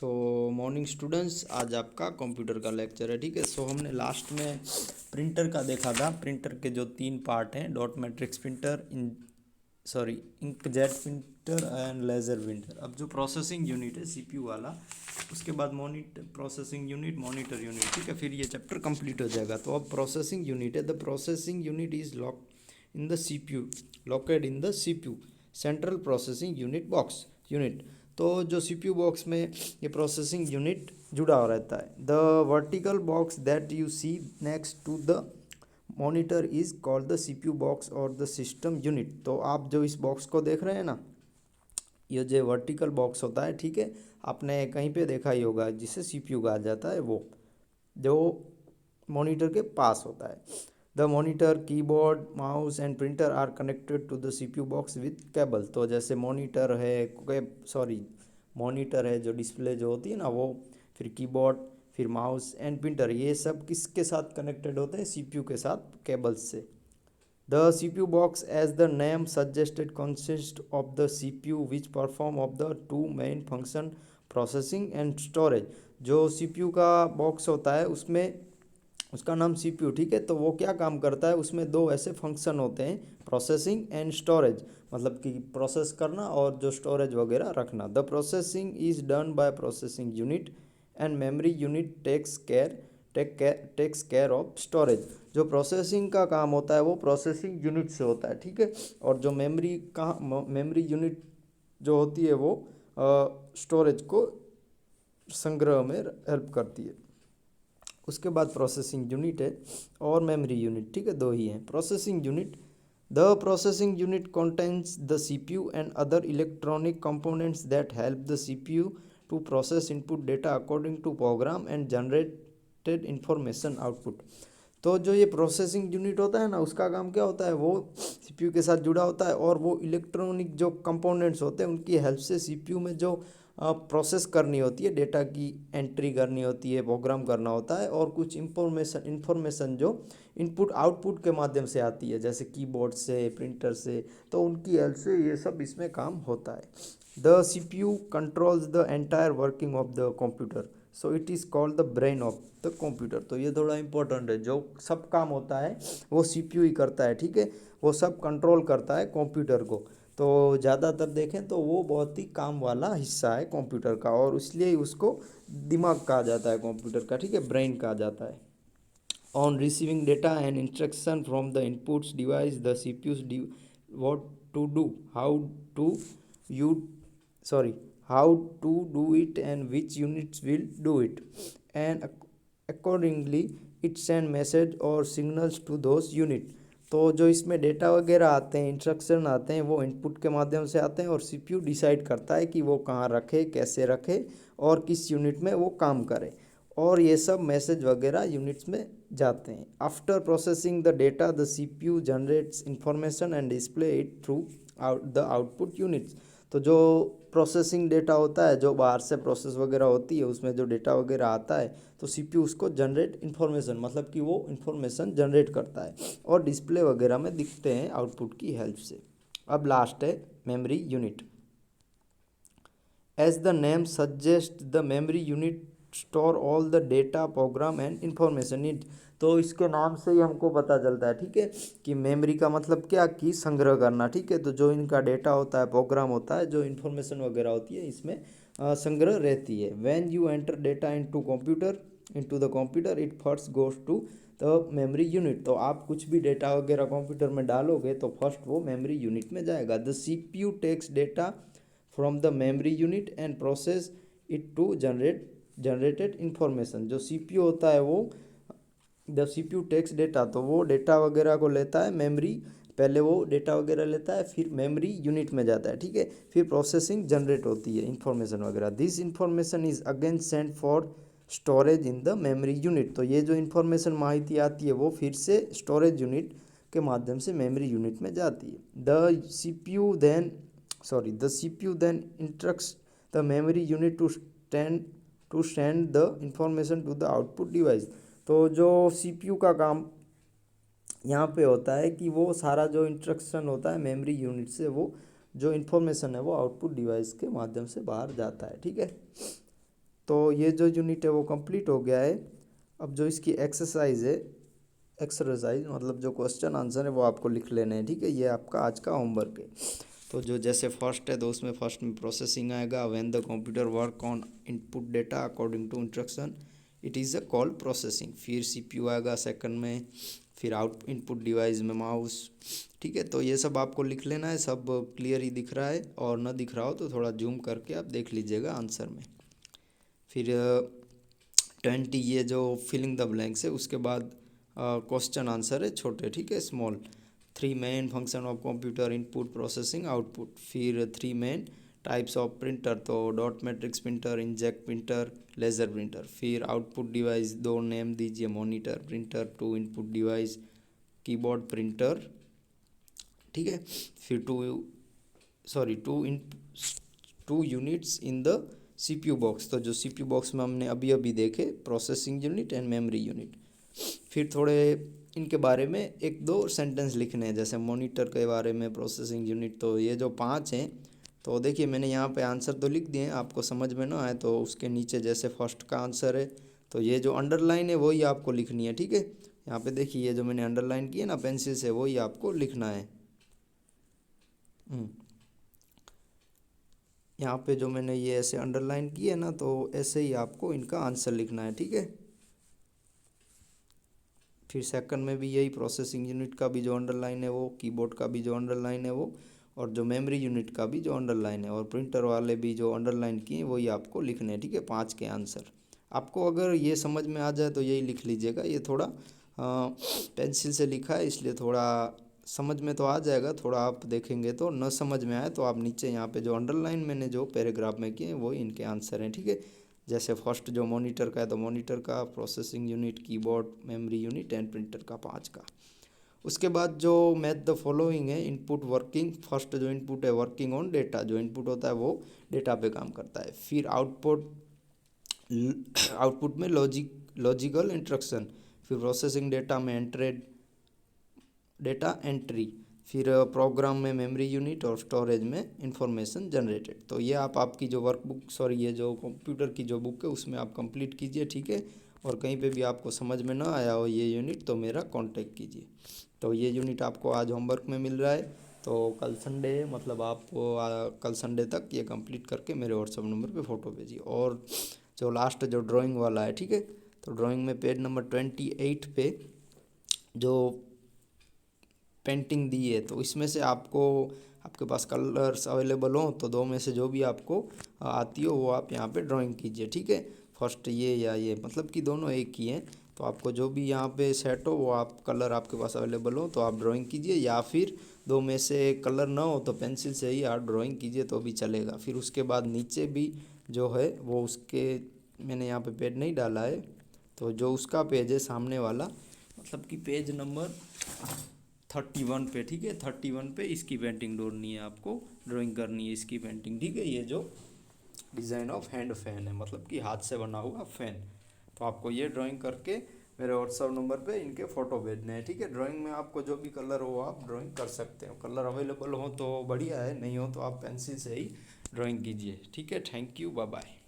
सो morning students, आज आपका computer का लेक्चर है। ठीक है। सो हमने लास्ट में प्रिंटर का देखा था। प्रिंटर के जो तीन पार्ट हैं, dot matrix printer, inkjet printer and laser printer. अब जो प्रोसेसिंग यूनिट है सीपीयू वाला, उसके बाद monitor processing unit, monitor unit. ठीक है, फिर ये चैप्टर कंप्लीट हो जाएगा। तो अब प्रोसेसिंग यूनिट है। The processing unit is lock in the CPU, located in the CPU central processing unit box unit. तो जो सीपीयू बॉक्स में ये प्रोसेसिंग यूनिट जुड़ा हुआ रहता है। The vertical box that you see next to the monitor is called the CPU box और the system unit. तो आप जो इस बॉक्स को देख रहे हैं ना, ये जो वर्टिकल बॉक्स होता है, ठीक है, आपने कहीं पे देखा ही होगा, जिसे सीपीयू कहा जाता है, वो जो मॉनिटर के पास होता है। The monitor, keyboard, mouse and printer are connected to the CPU box with cable. तो जैसे मॉनिटर है जो डिस्प्ले जो होती है ना, वो फिर कीबोर्ड, फिर माउस एंड प्रिंटर, ये सब किसके साथ कनेक्टेड होते हैं? सीपीयू के साथ, केबल्स से। The CPU box, as the name suggested, consists of the CPU which perform of the two main function, processing and storage। जो CPU का बॉक्स होता है, उसमें उसका नाम CPU, ठीक है। तो वो क्या काम करता है? उसमें दो ऐसे फंक्शन होते हैं, प्रोसेसिंग एंड स्टोरेज, मतलब कि प्रोसेस करना और जो स्टोरेज वगैरह रखना। The processing is done by processing unit and memory unit takes care of storage. जो प्रोसेसिंग का काम होता है वो प्रोसेसिंग यूनिट से होता है, ठीक है। और जो मेमोरी यूनिट जो होती है वो स्टोरेज को संग्रह में हेल्प करती है। उसके बाद प्रोसेसिंग यूनिट है और मेमोरी यूनिट, ठीक है, दो ही हैं। Processing unit, the processing unit contains the CPU and other electronic components that help the CPU to process input data according to program and generated information output। तो जो ये processing unit होता है ना, उसका काम क्या होता है? वो सीपीयू के साथ जुड़ा होता है और वो इलेक्ट्रॉनिक जो कंपोनेंट्स होते हैं उनकी हेल्प से सीपीयू में जो प्रोसेस करनी होती है, डेटा की एंट्री करनी होती है, प्रोग्राम करना होता है, और कुछ इंफॉर्मेशन जो इनपुट आउटपुट के माध्यम से आती है, जैसे कीबोर्ड से, प्रिंटर से, तो उनकी हेल्प से ये सब इसमें काम होता है। The CPU controls the entire working of the computer, so it is called the brain of the computer. तो ये थोड़ा इंपॉर्टेंट है, जो सब काम होता है वो सीपीयू ही करता है, ठीक है। वो सब कंट्रोल करता है कंप्यूटर को। तो ज़्यादातर देखें तो वो बहुत ही काम वाला हिस्सा है कंप्यूटर का, और इसलिए ही उसको दिमाग कहा जाता है कंप्यूटर का, ठीक है, ब्रेन कहा जाता है। On receiving data and instruction from the inputs device, the CPU's what to do, to you sorry how to do it and which units will do it, and accordingly it send message or signals to those unit। तो जो इसमें data वगैरह आते हैं, instruction आते हैं, वो input के माध्यम से आते हैं और सीपीयू डिसाइड करता है कि वो कहाँ रखे, कैसे रखे और किस यूनिट में वो काम करे, और ये सब मैसेज वगैरह यूनिट्स में जाते हैं। After processing the data, the CPU generates information and display it through the output units. तो जो प्रोसेसिंग डेटा होता है, जो बाहर से प्रोसेस वगैरह होती है, उसमें जो डेटा वगैरह आता है, तो सीपीयू उसको जनरेट इन्फॉर्मेशन, मतलब कि वो इन्फॉर्मेशन जनरेट करता है और डिस्प्ले वगैरह में दिखते हैं आउटपुट की हेल्प से। अब लास्ट है memory unit. As the name suggest, the memory unit store all the data, program and information it. तो इसके नाम से ही हमको पता चलता है, ठीक है, कि मेमोरी का मतलब क्या, कि संग्रह करना, ठीक है। तो जो इनका डेटा होता है, प्रोग्राम होता है, जो इन्फॉर्मेशन वगैरह होती है, इसमें संग्रह रहती है। When you enter data into the computer it first goes to the memory unit. तो आप कुछ भी डेटा वगैरह कंप्यूटर में डालोगे तो फर्स्ट वो मेमोरी यूनिट में जाएगा। The CPU takes data from the memory unit and process it to generated information. जो सीपीयू होता है वो, द सीपीयू टेक्स डेटा, तो वो डेटा वगैरह को लेता है मेमोरी, पहले वो डेटा वगैरह लेता है, फिर मेमोरी यूनिट में जाता है, ठीक है, फिर प्रोसेसिंग जनरेट होती है इन्फॉर्मेशन वगैरह। This information is again send for storage in the memory unit. तो ये जो इन्फॉर्मेशन माहिती आती है वो फिर से स्टोरेज यूनिट के माध्यम से मेमोरी यूनिट में जाती है। The CPU then instructs the memory unit to send the information to the output device। तो जो CPU का काम यहाँ पे होता है कि वो सारा जो इंस्ट्रक्शन होता है मेमोरी यूनिट से, वो जो इन्फॉर्मेशन है वो आउटपुट डिवाइस के माध्यम से बाहर जाता है, ठीक है। तो ये जो यूनिट है वो कंप्लीट हो गया है। अब जो इसकी एक्सरसाइज है, एक्सरसाइज मतलब जो क्वेश्चन आंसर है वो आपको लिख लेने हैं, ठीक है। ये आपका आज का होमवर्क है। तो जो जैसे फर्स्ट है तो उसमें फर्स्ट में प्रोसेसिंग आएगा। When the computer work on input data according to instruction it is a called processing. फिर सीपीयू आएगा सेकंड में, फिर आउट इनपुट डिवाइस में माउस, ठीक है। तो ये सब आपको लिख लेना है। सब क्लियर ही दिख रहा है, और ना दिख रहा हो तो थोड़ा जूम करके आप देख लीजिएगा आंसर में। फिर 20 ये जो फिलिंग द ब्लैंक्स है, उसके बाद क्वेश्चन आंसर है छोटे, ठीक है, small. 3 main function of computer, input processing output. फिर 3 मेन टाइप्स ऑफ प्रिंटर, तो dot matrix printer, inkjet printer, laser printer. फिर आउटपुट डिवाइस 2 नेम दीजिए, monitor printer, 2 input device, keyboard printer, ठीक है। फिर two units in the CPU box. तो जो CPU box में हमने अभी अभी देखे, processing unit and memory unit. फिर थोड़े इनके बारे में 1-2 सेंटेंस लिखने हैं, जैसे मॉनिटर के बारे में, प्रोसेसिंग यूनिट। तो ये जो 5 हैं, तो देखिए मैंने यहाँ पे आंसर तो लिख दिए हैं। आपको समझ में ना आए तो उसके नीचे जैसे फर्स्ट का आंसर है, तो ये जो अंडरलाइन है वही आपको लिखनी है, ठीक है। यहाँ पे देखिए ये जो मैंने अंडरलाइन की है ना पेंसिल से, वही आपको लिखना है। यहाँ पे जो मैंने ये ऐसे अंडरलाइन की है ना, तो ऐसे ही आपको इनका आंसर लिखना है, ठीक है। फिर सेकंड में भी यही, प्रोसेसिंग यूनिट का भी जो अंडरलाइन है वो, कीबोर्ड का भी जो अंडरलाइन है वो, और जो मेमोरी यूनिट का भी जो अंडरलाइन है, और प्रिंटर वाले भी जो अंडरलाइन किए हैं वही आपको लिखने हैं, ठीक है। 5 के आंसर आपको अगर ये समझ में आ जाए तो यही लिख लीजिएगा। ये थोड़ा पेंसिल से लिखा है इसलिए थोड़ा समझ में तो आ जाएगा, थोड़ा आप देखेंगे तो न समझ में आए तो आप नीचे यहाँ पे जो अंडरलाइन मैंने जो पैराग्राफ में किए हैं वो इनके आंसर हैं, ठीक है। जैसे फर्स्ट जो मॉनिटर का है तो मॉनिटर का, processing unit, keyboard, memory unit and printer का 5 का। उसके बाद जो मैथ द फॉलोइंग है, इनपुट वर्किंग। फर्स्ट जो इनपुट है वर्किंग ऑन डेटा, जो इनपुट होता है वो डेटा पे काम करता है। फिर आउटपुट में लॉजिकल इंस्ट्रक्शन। फिर प्रोसेसिंग डेटा में डेटा एंट्री। फिर प्रोग्राम में मेमोरी यूनिट, और स्टोरेज में इंफॉर्मेशन जनरेटेड। तो ये आपकी जो ये जो कंप्यूटर की जो बुक है उसमें आप कंप्लीट कीजिए, ठीक है। और कहीं पे भी आपको समझ में ना आया हो ये यूनिट तो मेरा कांटेक्ट कीजिए। तो ये यूनिट आपको आज होमवर्क में मिल रहा है। तो कल संडे है, मतलब आपको कल संडे तक ये कंप्लीट करके मेरे व्हाट्सअप नंबर पे फ़ोटो भेजिए। और जो लास्ट जो ड्राइंग वाला है, ठीक है, तो ड्राइंग में पेज नंबर 28 पे जो पेंटिंग दी है, तो इसमें से आपको, आपके पास कलर्स अवेलेबल हो तो 2 में से जो भी आपको आती हो वो आप यहाँ पे ड्राइंग कीजिए, ठीक है। फर्स्ट ये या ये, मतलब कि दोनों एक ही हैं। तो आपको जो भी यहाँ पे सेट हो वो आप कलर आपके पास अवेलेबल हो तो आप ड्राइंग कीजिए, या फिर 2 में से कलर ना हो तो पेंसिल से ही आप ड्राइंग कीजिए तो भी चलेगा। फिर उसके बाद नीचे भी जो है वो उसके, मैंने यहाँ पे पेज नहीं डाला है, तो जो उसका पेज है सामने वाला, मतलब कि पेज नंबर 31 पे, ठीक है, 31 पे इसकी पेंटिंग ढूंढनी है आपको, ड्राइंग करनी है इसकी पेंटिंग, ठीक है। ये जो डिज़ाइन ऑफ हैंड फैन है, मतलब कि हाथ से बना हुआ फैन। तो आपको ये ड्राइंग करके मेरे व्हाट्सअप नंबर पे इनके फ़ोटो भेजने हैं, ठीक है। ड्राइंग में आपको जो भी कलर हो आप ड्राइंग कर सकते हो, कलर अवेलेबल हो तो बढ़िया है, नहीं हो तो आप पेंसिल से ही ड्राइंग कीजिए, ठीक है। Thank you, bye bye.